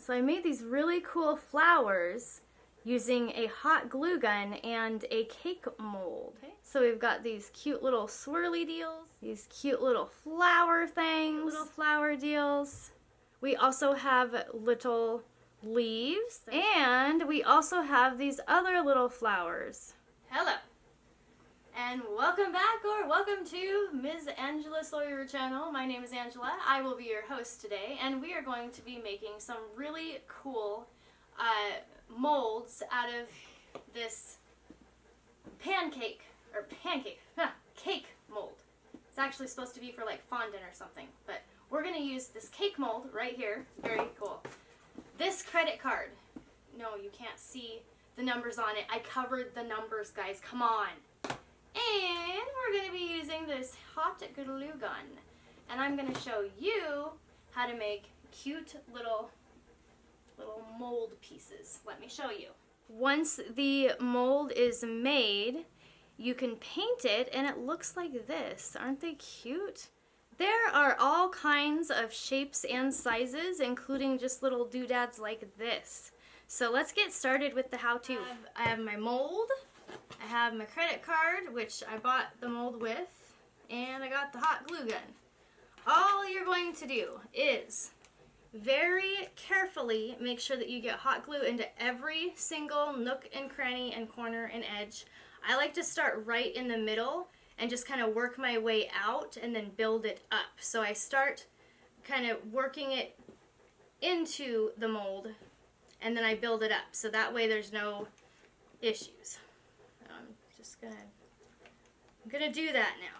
So I made these really cool flowers using a hot glue gun and a cake mold. Okay. So we've got these cute little swirly deals, these cute little flower things, little flower deals. We also have little leaves, and we also have these other little flowers. Hello, and welcome back, or welcome to Ms. Angela Sawyer channel. My name is Angela. I will be your host today, and we are going to be making some really cool molds out of this cake mold. It's actually supposed to be for like fondant or something, but we're going to use this cake mold right here. Very cool. This credit card. No, you can't see the numbers on it. I covered the numbers, guys. Come on. And we're going to be using this hot glue gun. And I'm going to show you how to make cute little mold pieces. Let me show you. Once the mold is made, you can paint it and it looks like this. Aren't they cute? There are all kinds of shapes and sizes, including just little doodads like this. So let's get started with the how-to. I have my mold, I have my credit card, which I bought the mold with, and I got the hot glue gun. All you're going to do is very carefully make sure that you get hot glue into every single nook and cranny and corner and edge. I like to start right in the middle and just kind of work my way out and then build it up. So I start kind of working it into the mold and then I build it up. So that way there's no issues. I'm gonna do that now.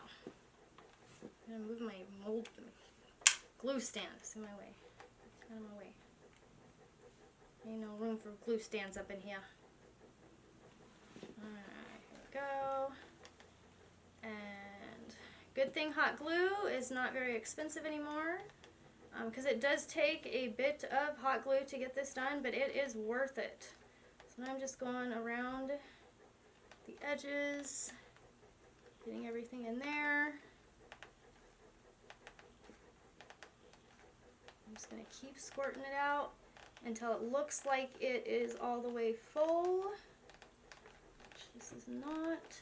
I'm gonna move my mold glue stand. It's in my way. It's out of my way. Ain't no room for glue stands up in here. Alright, here we go. And good thing hot glue is not very expensive anymore, because it does take a bit of hot glue to get this done, but it is worth it. So now I'm just going around the edges, getting everything in there. I'm just going to keep squirting it out until it looks like it is all the way full, which this is not.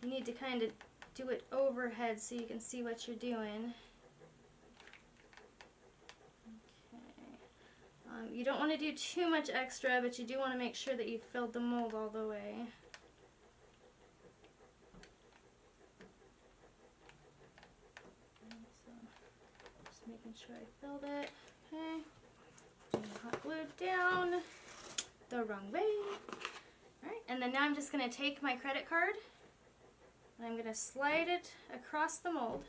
You need to kind of do it overhead so you can see what you're doing. Okay. You don't want to do too much extra, but you do want to make sure that you filled the mold all the way. So, just making sure I filled it. Okay. And hot glue down the wrong way. Alright, and then now I'm just going to take my credit card. And I'm going to slide it across the mold,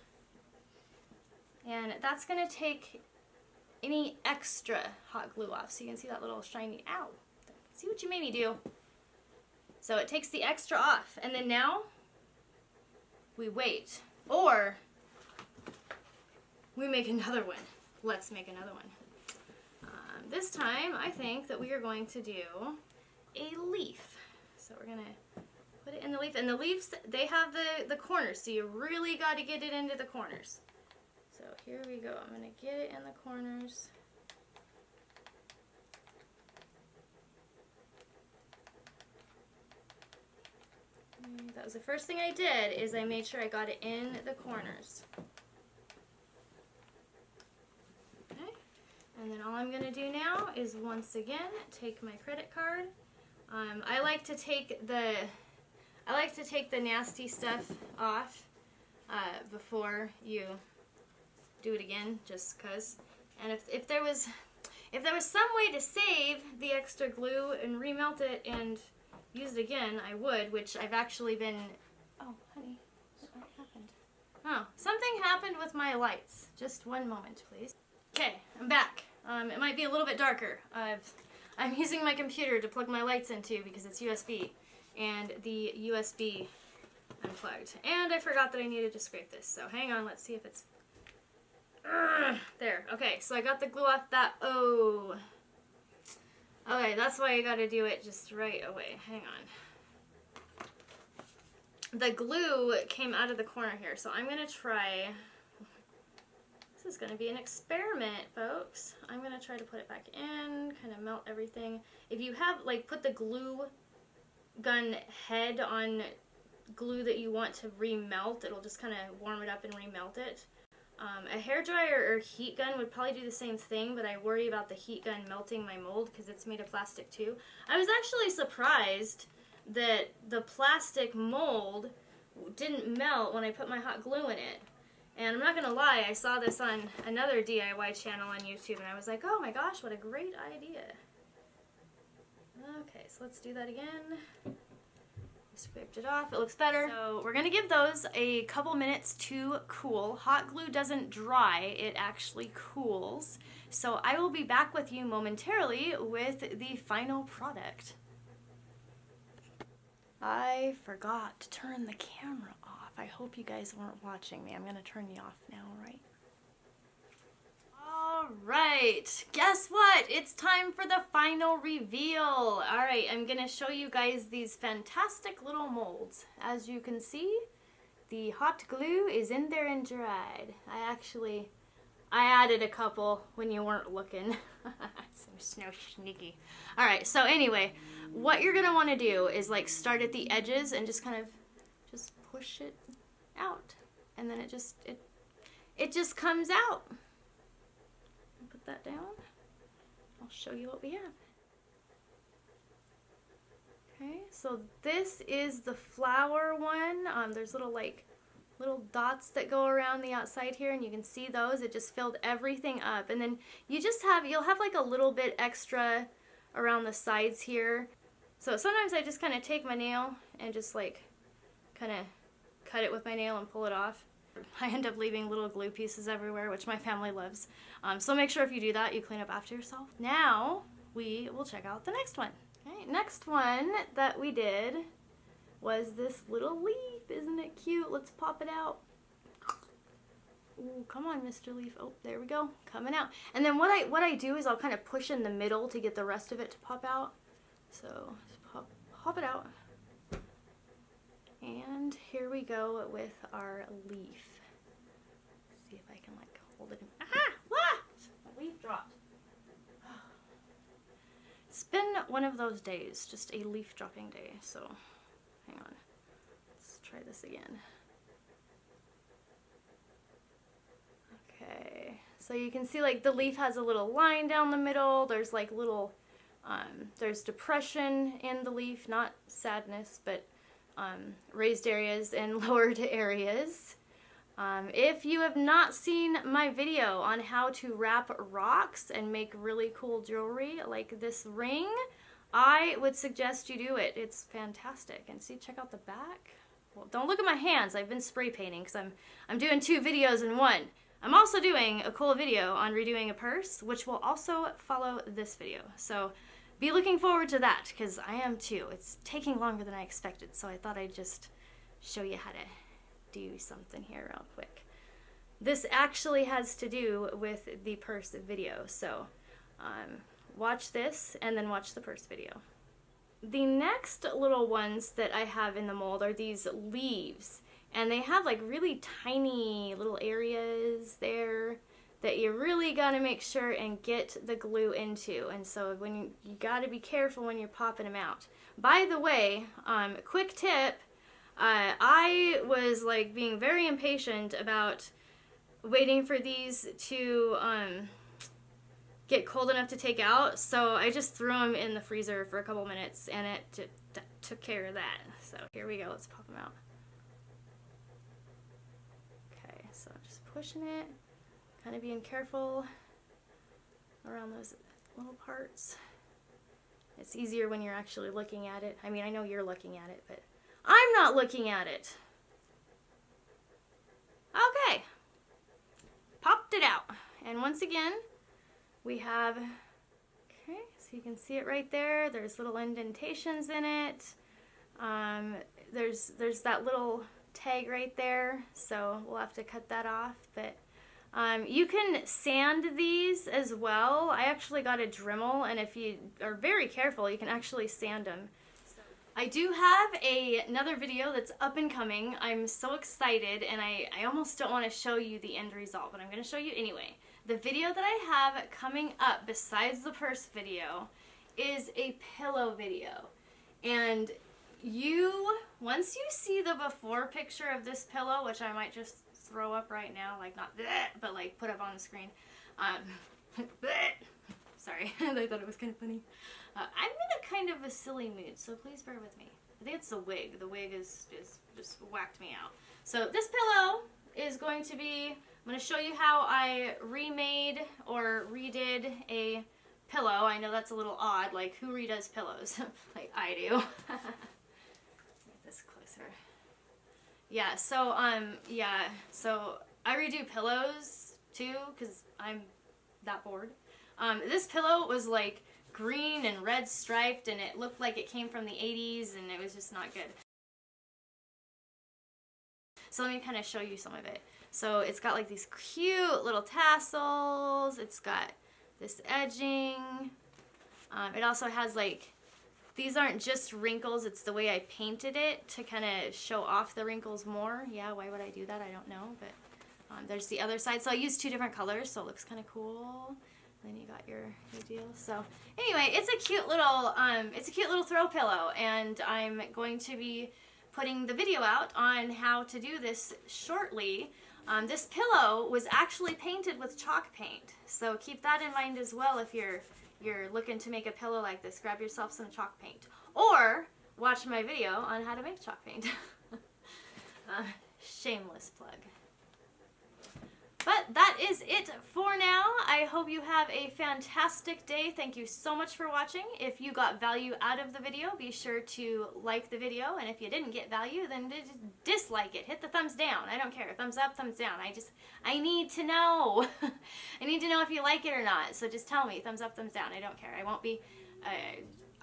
and that's going to take any extra hot glue off. So you can see that little shiny, ow, see what you made me do. So it takes the extra off, and then now we wait, or we make another one. Let's make another one. This time I think that we are going to do a leaf. So we're going to put it in the leaf, and the leaves, they have the corners, so you really got to get it into the corners. So here we go. I'm going to get it in the corners. That was the first thing I did, is I made sure I got it in the corners. Okay, and then all I'm going to do now is once again take my credit card. I like to take the nasty stuff off before you do it again, just cause. And if there was some way to save the extra glue and remelt it and use it again, I would. Which I've actually been. Oh, honey, what happened? Oh, something happened with my lights. Just one moment, please. Okay, I'm back. It might be a little bit darker. I'm using my computer to plug my lights into because it's USB. And the USB unplugged. And I forgot that I needed to scrape this, so hang on, let's see if it's... There, okay, so I got the glue off that... Oh. Okay, that's why I gotta do it just right away. Hang on. The glue came out of the corner here, so I'm gonna try... This is going to be an experiment, folks. I'm going to try to put it back in, kind of melt everything. If you have, like, put the glue gun head on glue that you want to remelt, it'll just kind of warm it up and remelt it. A hairdryer or heat gun would probably do the same thing, but I worry about the heat gun melting my mold because it's made of plastic too. I was actually surprised that the plastic mold didn't melt when I put my hot glue in it. And I'm not going to lie, I saw this on another DIY channel on YouTube and I was like, oh my gosh, what a great idea. Okay, so let's do that again. Scraped it off. It looks better. So we're going to give those a couple minutes to cool. Hot glue doesn't dry, it actually cools. So I will be back with you momentarily with the final product. I forgot to turn the camera off. I hope you guys weren't watching me. I'm going to turn you off now, right? Alright, guess what? It's time for the final reveal. Alright, I'm going to show you guys these fantastic little molds. As you can see, the hot glue is in there and dried. I added a couple when you weren't looking. So sneaky. Alright, so anyway, what you're going to want to do is like start at the edges and just kind of just push it out. And then it just comes out. Put that down. I'll show you what we have. Okay, so this is the flower one. There's little dots that go around the outside here, and you can see those. It just filled everything up, and then you'll have like a little bit extra around the sides here. So sometimes I just kind of take my nail and just like kind of cut it with my nail and pull it off. I end up leaving little glue pieces everywhere, which my family loves. So make sure if you do that, you clean up after yourself. Now, we will check out the next one. Okay, next one that we did was this little leaf. Isn't it cute? Let's pop it out. Ooh, come on, Mr. Leaf. Oh, there we go. Coming out. And then what I do is I'll kind of push in the middle to get the rest of it to pop out. So, just pop it out. And here we go with our leaf. Let's see if I can like hold it in. Aha! Ah! My leaf dropped. It's been one of those days, just a leaf dropping day. So, hang on. Let's try this again. Okay. So you can see like the leaf has a little line down the middle. There's like little, there's depression in the leaf, not sadness, but raised areas and lowered areas. If you have not seen my video on how to wrap rocks and make really cool jewelry like this ring, I would suggest you do it. It's fantastic. And see, check out the back. Well, don't look at my hands. I've been spray painting because I'm doing 2 videos in one. I'm also doing a cool video on redoing a purse, which will also follow this video. So be looking forward to that, because I am too. It's taking longer than I expected, so I thought I'd just show you how to do something here real quick. This actually has to do with the purse video, so watch this and then watch the purse video. The next little ones that I have in the mold are these leaves, and they have like really tiny little areas there that you really got to make sure and get the glue into. And so when you got to be careful when you're popping them out. By the way, quick tip, I was like being very impatient about waiting for these to get cold enough to take out, so I just threw them in the freezer for a couple minutes and it took care of that. So here we go, let's pop them out. Okay, so just pushing it. Kind of being careful around those little parts. It's easier when you're actually looking at it. I mean, I know you're looking at it, but I'm not looking at it. Okay. Popped it out. And once again, we have, okay, so you can see it right there. There's little indentations in it. There's that little tag right there, so we'll have to cut that off, but you can sand these as well. I actually got a Dremel, and if you are very careful, you can actually sand them. I do have another video that's up and coming. I'm so excited, and I almost don't want to show you the end result, but I'm going to show you anyway. The video that I have coming up besides the purse video is a pillow video. And once you see the before picture of this pillow, which I might just throw up right now, like not that, but like put up on the screen. Sorry, I thought it was kind of funny. I'm in a kind of a silly mood, so please bear with me. I think it's the wig. The wig is just whacked me out. So this pillow is going to be, I'm going to show you how I remade or redid a pillow. I know that's a little odd, like who redoes pillows? Like I do. Get this closer. Yeah, so so I redo pillows too, because I'm that bored. This pillow was like green and red striped, and it looked like it came from the 80s, and it was just not good. So let me kind of show you some of it. So it's got like these cute little tassels, it's got this edging, it also has like, these aren't just wrinkles, it's the way I painted it to kind of show off the wrinkles more. Yeah, why would I do that? I don't know, but there's the other side. So I used 2 different colors, so it looks kind of cool. Then you got your deal. So anyway, it's a cute little throw pillow, and I'm going to be putting the video out on how to do this shortly. This pillow was actually painted with chalk paint, so keep that in mind as well if you're looking to make a pillow like this. Grab yourself some chalk paint, or watch my video on how to make chalk paint. Shameless plug. But that is it for now. I hope you have a fantastic day. Thank you so much for watching. If you got value out of the video, be sure to like the video. And if you didn't get value, then just dislike it. Hit the thumbs down. I don't care. Thumbs up, thumbs down. I need to know. I need to know if you like it or not. So just tell me. Thumbs up, thumbs down. I don't care. I won't be...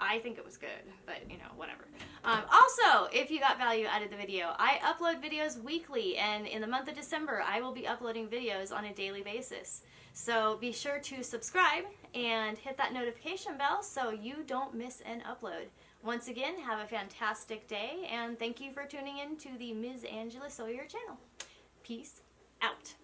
I think it was good, but you know, whatever. Also, if you got value out of the video, I upload videos weekly, and in the month of December, I will be uploading videos on a daily basis. So be sure to subscribe and hit that notification bell so you don't miss an upload. Once again, have a fantastic day, and thank you for tuning in to the Ms. Angela Sawyer channel. Peace out.